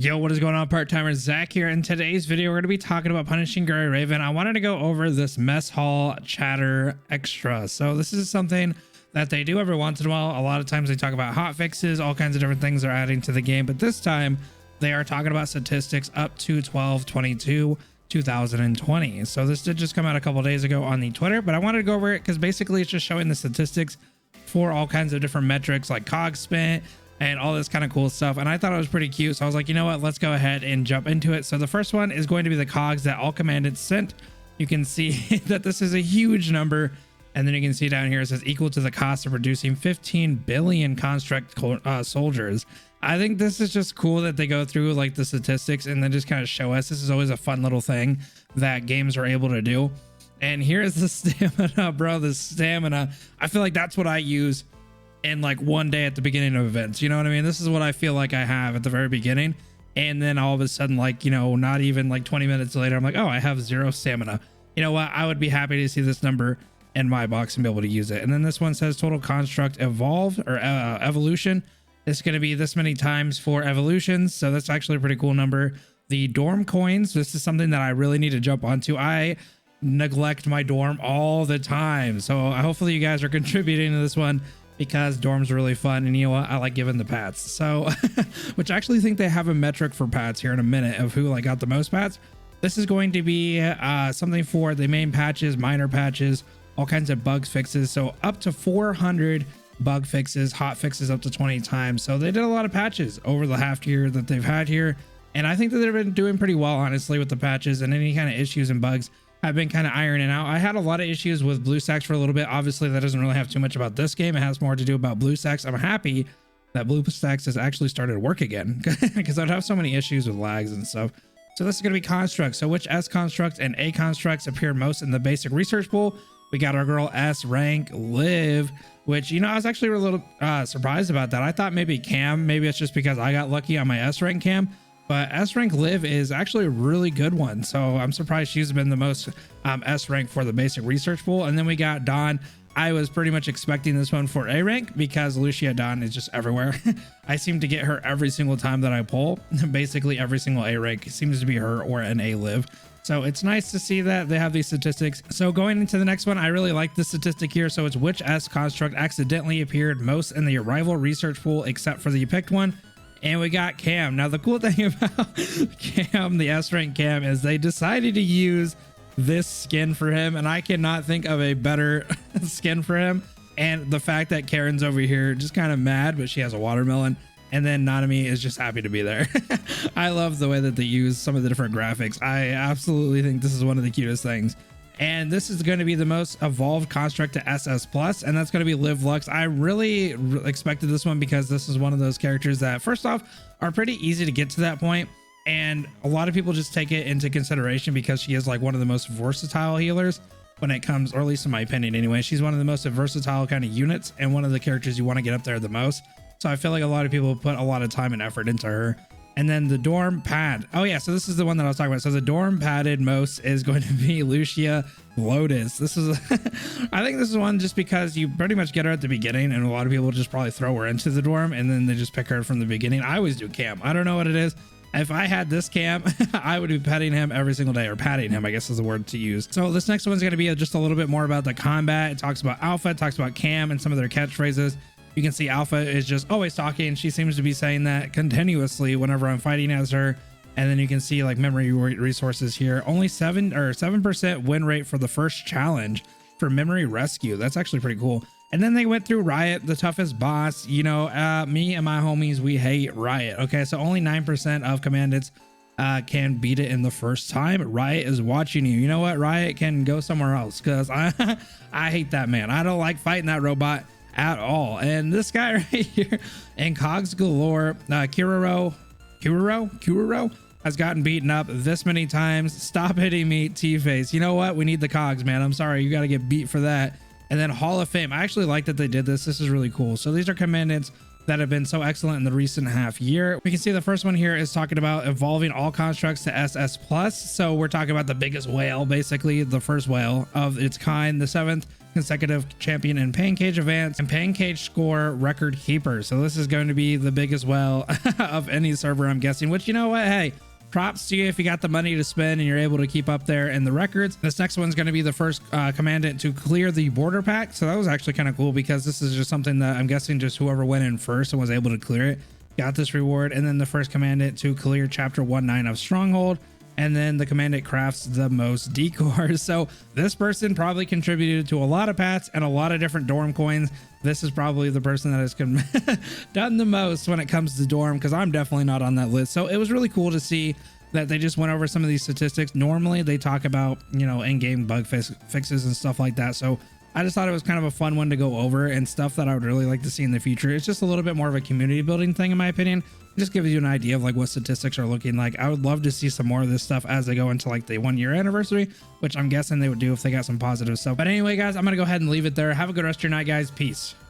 Yo, what is going on, part-timers? Zach here. In today's video, we're going to be talking about Punishing Gray Raven. I wanted to go over this mess hall chatter extra. So this is something that they do every once in a while. A lot of times they talk about hot fixes, all kinds of different things they're adding to the game, but this time they are talking about statistics up to 12/22/2020. So this did just come out a couple days ago on the Twitter, but I wanted to go over it because basically it's just showing the statistics for all kinds of different metrics like cog spent and all this kind of cool stuff. And I thought it was pretty cute. So I was like, you know what, let's go ahead and jump into it. So the first one is going to be the cogs that all commandants sent. You can see that this is a huge number. And then you can see down here, it says equal to the cost of producing 15 billion construct soldiers. I think this is just cool that they go through like the statistics and then just kind of show us. This is always a fun little thing that games are able to do. And here's the stamina, bro, the stamina. I feel like that's what I use in like one day at the beginning of events. You know what I mean? This is what I feel like I have at the very beginning. And then all of a sudden, like, you know, not even like 20 minutes later, I'm like, oh, I have 0 stamina. You know what? I would be happy to see this number in my box and be able to use it. And then this one says total construct evolve or evolution. It's going to be this many times for evolutions. So that's actually a pretty cool number. The dorm coins. This is something that I really need to jump onto. I neglect my dorm all the time. So hopefully you guys are contributing to this one, because dorms are really fun. And you know what? I like giving the pats. So, which I actually think they have a metric for pats here in a minute of who like got the most pats. This is going to be something for the main patches, minor patches, all kinds of bug fixes. So up to 400 bug fixes, hot fixes up to 20 times. So they did a lot of patches over the half year that they've had here. And I think that they've been doing pretty well, honestly, with the patches, and any kind of issues and bugs have been kind of ironing out. I had a lot of issues with BlueStacks for a little bit. Obviously, that doesn't really have too much about this game. It has more to do about BlueStacks. I'm happy that BlueStacks has actually started to work again, because I'd have so many issues with lags and stuff. So this is going to be constructs. So which S constructs and A constructs appear most in the basic research pool? We got our girl S rank Liv, which, you know, I was actually a little surprised about that. I thought maybe Cam, maybe it's just because I got lucky on my S rank Cam. But S rank Liv is actually a really good one. So I'm surprised she's been the most S rank for the basic research pool. And then we got Dawn. I was pretty much expecting this one for A rank because Lucia Dawn is just everywhere. I seem to get her every single time that I pull. Basically every single A rank seems to be her or an A Liv. So it's nice to see that they have these statistics. So going into the next one, I really like this statistic here. So it's which S construct accidentally appeared most in the arrival research pool except for the picked one. And we got Cam. Now the cool thing about Cam, the S rank Cam, is they decided to use this skin for him, and I cannot think of a better skin for him. And the fact that Karen's over here just kind of mad, but she has a watermelon, and then Nanami is just happy to be there. I love the way that they use some of the different graphics. I absolutely think this is one of the cutest things. And this is going to be the most evolved construct to SS plus, and that's going to be Liv Lux. I really expected this one because this is one of those characters that, first off, are pretty easy to get to that point, and a lot of people just take it into consideration because she is like one of the most versatile healers when it comes, or at least in my opinion anyway. She's one of the most versatile kind of units and one of the characters you want to get up there the most. So I feel like a lot of people put a lot of time and effort into her. And then the dorm pad. Oh yeah, so this is the one that I was talking about. So the dorm padded most is going to be Lucia Lotus. This is, I think this is one just because you pretty much get her at the beginning, and a lot of people just probably throw her into the dorm and then they just pick her from the beginning. I always do Cam. I don't know what it is. If I had this Cam, I would be petting him every single day, or patting him, I guess is the word to use. So this next one's going to be just a little bit more about the combat. It talks about Alpha, it talks about Cam and some of their catchphrases. You can see Alpha is just always talking. She seems to be saying that continuously whenever I'm fighting as her. And then you can see like memory resources here. Only 7% win rate for the first challenge for memory rescue. That's actually pretty cool. And then they went through Riot, the toughest boss. You know, me and my homies, we hate Riot. Okay, so only 9% of commandants can beat it in the first time. Riot is watching you. You know what? Riot can go somewhere else, because I hate that man. I don't like fighting that robot at all. And this guy right here in Cogs Galore, Kiriro has gotten beaten up this many times. Stop hitting me, T-Face. You know what? We need the Cogs, man. I'm sorry. You got to get beat for that. And then Hall of Fame. I actually like that they did this. This is really cool. So these are commandants that have been so excellent in the recent half year. We can see the first one here is talking about evolving all constructs to SS plus. So we're talking about the biggest whale, basically the first whale of its kind. The 7th consecutive champion in Pancage events, and Pancage score record keeper. So this is going to be the big as well of any server, I'm guessing, which, you know what, hey, props to you if you got the money to spend and you're able to keep up there in the records. This next one's going to be the first commandant to clear the border pack. So that was actually kind of cool, because this is just something that I'm guessing just whoever went in first and was able to clear it got this reward. And then the first commandant to clear chapter 1.9 of Stronghold, and then the commandant crafts the most decors. So this person probably contributed to a lot of pats and a lot of different dorm coins. This is probably the person that has done the most when it comes to dorm, because I'm definitely not on that list. So it was really cool to see that they just went over some of these statistics. Normally they talk about, you know, in-game bug fixes and stuff like that. So I just thought it was kind of a fun one to go over, and stuff that I would really like to see in the future. It's just a little bit more of a community building thing, in my opinion. It just gives you an idea of like what statistics are looking like. I would love to see some more of this stuff as they go into like the 1 year anniversary, which I'm guessing they would do if they got some positive stuff. But anyway, guys, I'm going to go ahead and leave it there. Have a good rest of your night, guys. Peace.